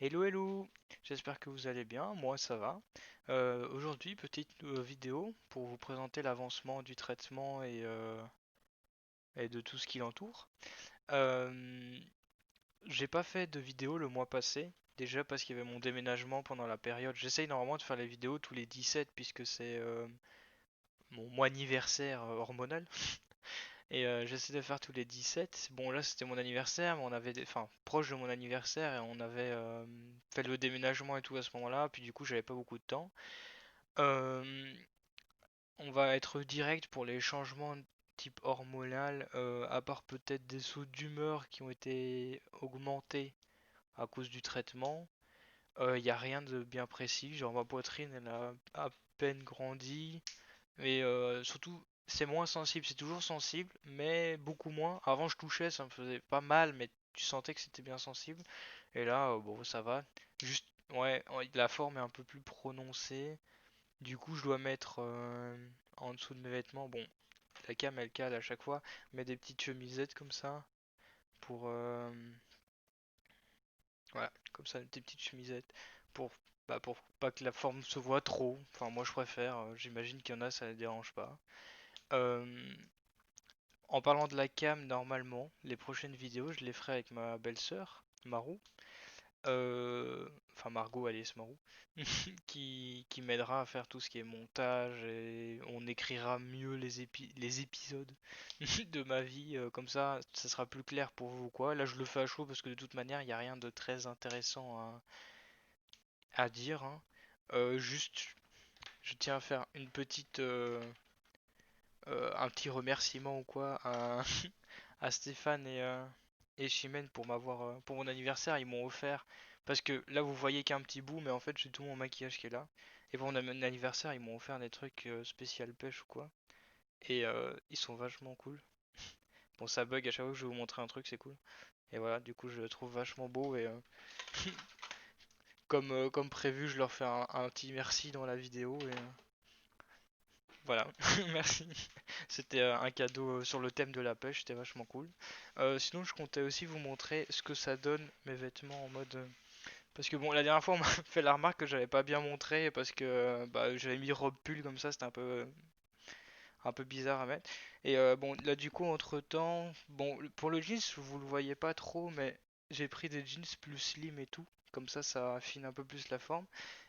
Hello hello, j'espère que vous allez bien, moi ça va. Aujourd'hui, petite vidéo pour vous présenter l'avancement du traitement et de tout ce qui l'entoure. Euh, j'ai pas fait de vidéo le mois passé, déjà parce qu'il y avait mon déménagement pendant la période. J'essaye normalement de faire les vidéos tous les 17 puisque c'est mon mois anniversaire hormonal. Et j'essaie de faire tous les 17. Bon, là c'était mon anniversaire, mais enfin, proche de mon anniversaire, et on avait fait le déménagement et tout à ce moment-là. Puis du coup, j'avais pas beaucoup de temps. Euh, on va être direct pour les changements type hormonal, à part peut-être des sauts d'humeur qui ont été augmentés à cause du traitement. Il n'y a rien de bien précis. Genre ma poitrine, elle a à peine grandi. Mais surtout, c'est moins sensible, c'est toujours sensible, mais beaucoup moins. Avant, je touchais, ça me faisait pas mal, mais tu sentais que c'était bien sensible. Et là, bon, ça va. Juste, ouais, la forme est un peu plus prononcée. Du coup, je dois mettre en dessous de mes vêtements. Bon, la cam elle cale à chaque fois, mais des petites chemisettes comme ça pour, voilà, comme ça, des petites chemisettes pour, pour pas que la forme se voit trop. Enfin, moi, je préfère. J'imagine qu'il y en a, ça les dérange pas. Euh, En parlant de la cam, normalement, les prochaines vidéos, je les ferai avec ma belle-sœur, Marou. Enfin, Margot, alias Marou, qui m'aidera à faire tout ce qui est montage et on écrira mieux les épisodes de ma vie. Comme ça sera plus clair pour vous, quoi. Là, je le fais à chaud parce que de toute manière, il n'y a rien de très intéressant à dire, hein. Juste, je tiens à faire une petite, un petit remerciement ou quoi à Stéphane et Chimène pour pour mon anniversaire. Ils m'ont offert, parce que là vous voyez qu'un petit bout, mais en fait j'ai tout mon maquillage qui est là. Et pour mon anniversaire, ils m'ont offert des trucs spécial pêche ou quoi. Et ils sont vachement cool. Bon, ça bug à chaque fois que je vais vous montrer un truc, c'est cool. Et voilà, du coup je le trouve vachement beau et comme prévu, je leur fais un petit merci dans la vidéo et voilà, merci. C'était un cadeau sur le thème de la pêche, c'était vachement cool. Sinon, je comptais aussi vous montrer ce que ça donne mes vêtements en mode. Parce que bon, la dernière fois, on m'a fait la remarque que j'avais pas bien montré parce que j'avais mis robe pull comme ça, c'était un peu bizarre à mettre. Et bon, là, du coup, entre temps, bon, pour le jeans, vous le voyez pas trop, mais j'ai pris des jeans plus slim et tout. Comme ça affine un peu plus la forme.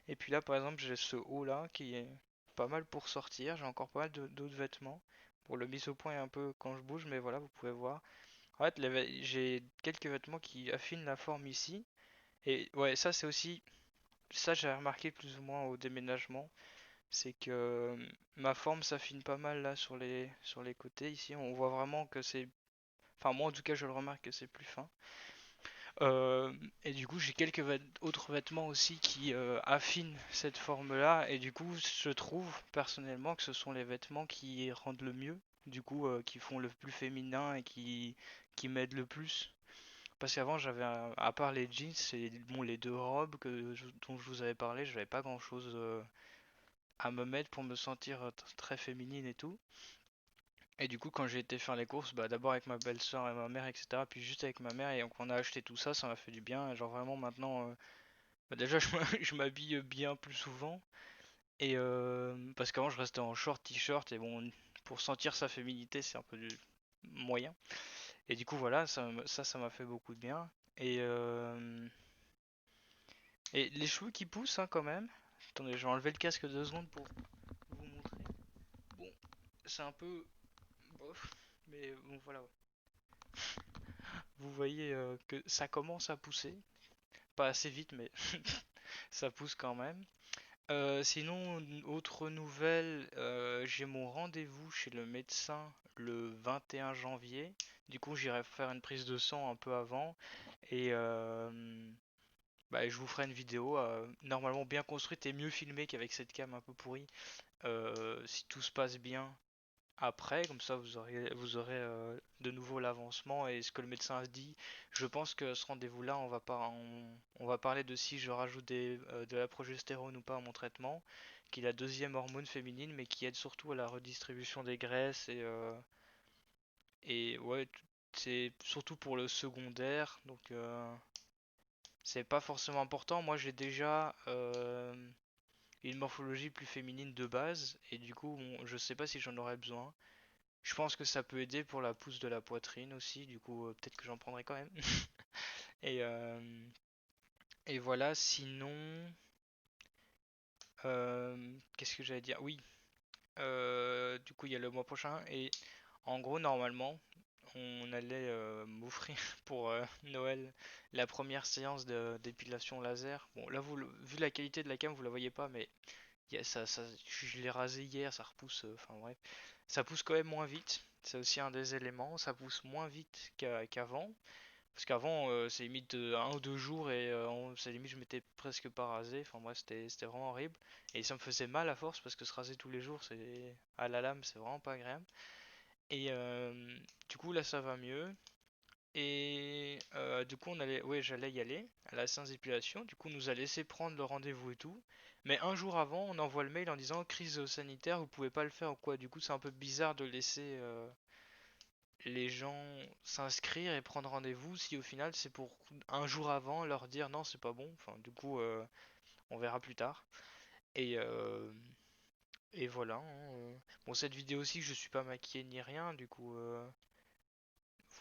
Et puis là, par exemple, j'ai ce haut là qui est pas mal pour sortir. J'ai encore pas mal d'autres vêtements. Pour le mise au point est un peu quand je bouge, mais voilà, vous pouvez voir. En fait, j'ai quelques vêtements qui affinent la forme ici. Et ouais, ça c'est aussi, ça j'ai remarqué plus ou moins au déménagement, c'est que ma forme s'affine pas mal là sur les côtés ici. On voit vraiment que c'est, enfin moi en tout cas je le remarque que c'est plus fin. Euh, et du coup j'ai quelques autres vêtements aussi qui affinent cette forme-là. Et du coup je trouve personnellement que ce sont les vêtements qui rendent le mieux. Du coup qui font le plus féminin et qui m'aident le plus. Parce qu'avant, j'avais, à part les jeans et bon, les deux robes dont je vous avais parlé, j'avais pas grand chose à me mettre pour me sentir très féminine et tout. Et du coup, quand j'ai été faire les courses, d'abord avec ma belle-sœur et ma mère, etc., puis juste avec ma mère, et donc on a acheté tout ça, ça m'a fait du bien. Et genre vraiment maintenant, déjà, je m'habille bien plus souvent. Et parce qu'avant, je restais en short, t-shirt, et bon, pour sentir sa féminité, c'est un peu du moyen. Et du coup, voilà, ça m'a fait beaucoup de bien. Et Et les cheveux qui poussent hein, quand même. Attendez, je vais enlever le casque 2 secondes pour vous montrer. Bon, c'est un peu bof, mais bon voilà. Vous voyez que ça commence à pousser. Pas assez vite, mais ça pousse quand même. Sinon, autre nouvelle, j'ai mon rendez-vous chez le médecin le 21 janvier. Du coup, j'irai faire une prise de sang un peu avant. Et je vous ferai une vidéo normalement bien construite et mieux filmée qu'avec cette cam un peu pourrie. Si tout se passe bien après, comme ça vous aurez de nouveau l'avancement et ce que le médecin a dit. Je pense que ce rendez-vous-là, on va parler de si je rajoute de la progestérone ou pas à mon traitement, qui est la deuxième hormone féminine, mais qui aide surtout à la redistribution des graisses et ouais, c'est surtout pour le secondaire. Donc c'est pas forcément important. Moi, j'ai déjà une morphologie plus féminine de base, et du coup, bon, je sais pas si j'en aurais besoin. Je pense que ça peut aider pour la pousse de la poitrine aussi, du coup, peut-être que j'en prendrai quand même. Et, euh, et voilà, sinon, qu'est-ce que j'allais dire? Oui, du coup, il y a le mois prochain, et en gros, normalement, on allait m'offrir pour Noël la première séance de d'épilation laser. Bon, là, vu la qualité de la cam, vous la voyez pas, mais je l'ai rasé hier, ça repousse, enfin bref. Ça pousse quand même moins vite, c'est aussi un des éléments. Ça pousse moins vite qu'avant. Parce qu'avant, c'est limite un ou deux jours et c'est limite je m'étais presque pas rasé. Enfin moi c'était vraiment horrible. Et ça me faisait mal à force parce que se raser tous les jours, c'est à la lame, c'est vraiment pas agréable. Et du coup là ça va mieux. Et du coup ouais, j'allais y aller à la séance d'épilation. Du coup on nous a laissé prendre le rendez-vous et tout. Mais un jour avant, on envoie le mail en disant crise sanitaire, vous pouvez pas le faire ou quoi. Du coup c'est un peu bizarre de laisser les gens s'inscrire et prendre rendez-vous si au final c'est pour un jour avant leur dire non c'est pas bon. Enfin du coup on verra plus tard. Et, euh, et voilà, hein, Bon cette vidéo aussi je suis pas maquillé ni rien du coup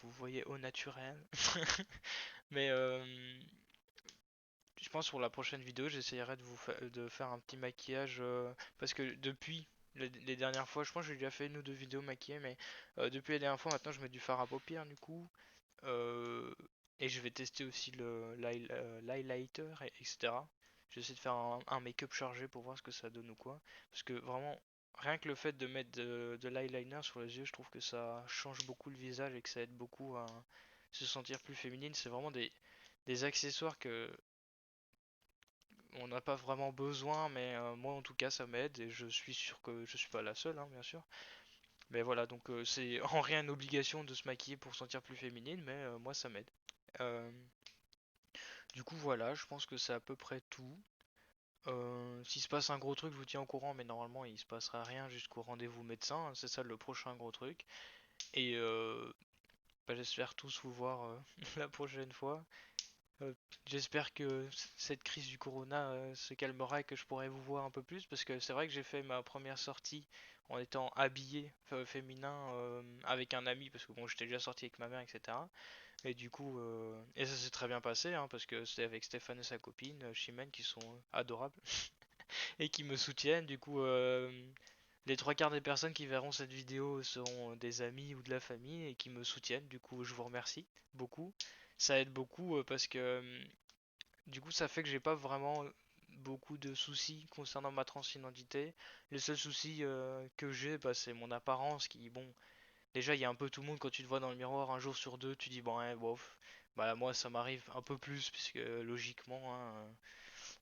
vous voyez au naturel. Mais je pense pour la prochaine vidéo j'essaierai de faire un petit maquillage parce que depuis les dernières fois je pense que j'ai déjà fait une ou deux vidéos maquillées mais depuis les dernières fois maintenant je mets du fard à paupières du coup. Euh, et je vais tester aussi l'highlighter, etc. Je vais essayer de faire un make-up chargé pour voir ce que ça donne ou quoi. Parce que vraiment, rien que le fait de mettre de l'eyeliner sur les yeux, je trouve que ça change beaucoup le visage et que ça aide beaucoup à se sentir plus féminine. C'est vraiment des accessoires que on n'a pas vraiment besoin, mais moi en tout cas ça m'aide et je suis sûr que je suis pas la seule, hein, bien sûr. Mais voilà, donc c'est en rien une obligation de se maquiller pour se sentir plus féminine, mais moi ça m'aide. Euh, du coup voilà, je pense que c'est à peu près tout. S'il se passe un gros truc, je vous tiens au courant, mais normalement il se passera rien jusqu'au rendez-vous médecin, hein, c'est ça le prochain gros truc. Et bah, j'espère tous vous voir la prochaine fois. Euh, J'espère que cette crise du corona se calmera et que je pourrai vous voir un peu plus parce que c'est vrai que j'ai fait ma première sortie en étant habillé féminin avec un ami parce que bon j'étais déjà sorti avec ma mère etc. Et du coup et ça s'est très bien passé hein, parce que c'était avec Stéphane et sa copine Chimène qui sont adorables et qui me soutiennent du coup les trois quarts des personnes qui verront cette vidéo seront des amis ou de la famille et qui me soutiennent du coup je vous remercie beaucoup. Ça aide beaucoup parce que du coup, ça fait que j'ai pas vraiment beaucoup de soucis concernant ma transidentité. Les seuls soucis que j'ai, bah, c'est mon apparence qui, bon, déjà, il y a un peu tout le monde quand tu te vois dans le miroir un jour sur deux, tu dis, bon, ouais, bof. Bah, moi, ça m'arrive un peu plus, puisque logiquement, hein,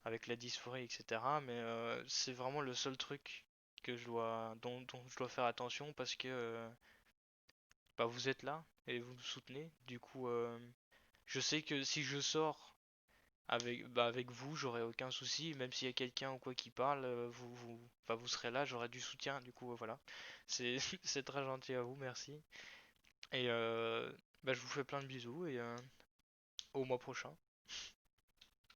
avec la dysphorie, etc. Mais c'est vraiment le seul truc dont je dois faire attention parce que bah, vous êtes là et vous me soutenez. Du coup, je sais que si je sors avec vous, j'aurai aucun souci, même s'il y a quelqu'un ou quoi qui parle, vous serez là, j'aurai du soutien, du coup, voilà. C'est c'est très gentil à vous, merci. Et bah, je vous fais plein de bisous et au mois prochain.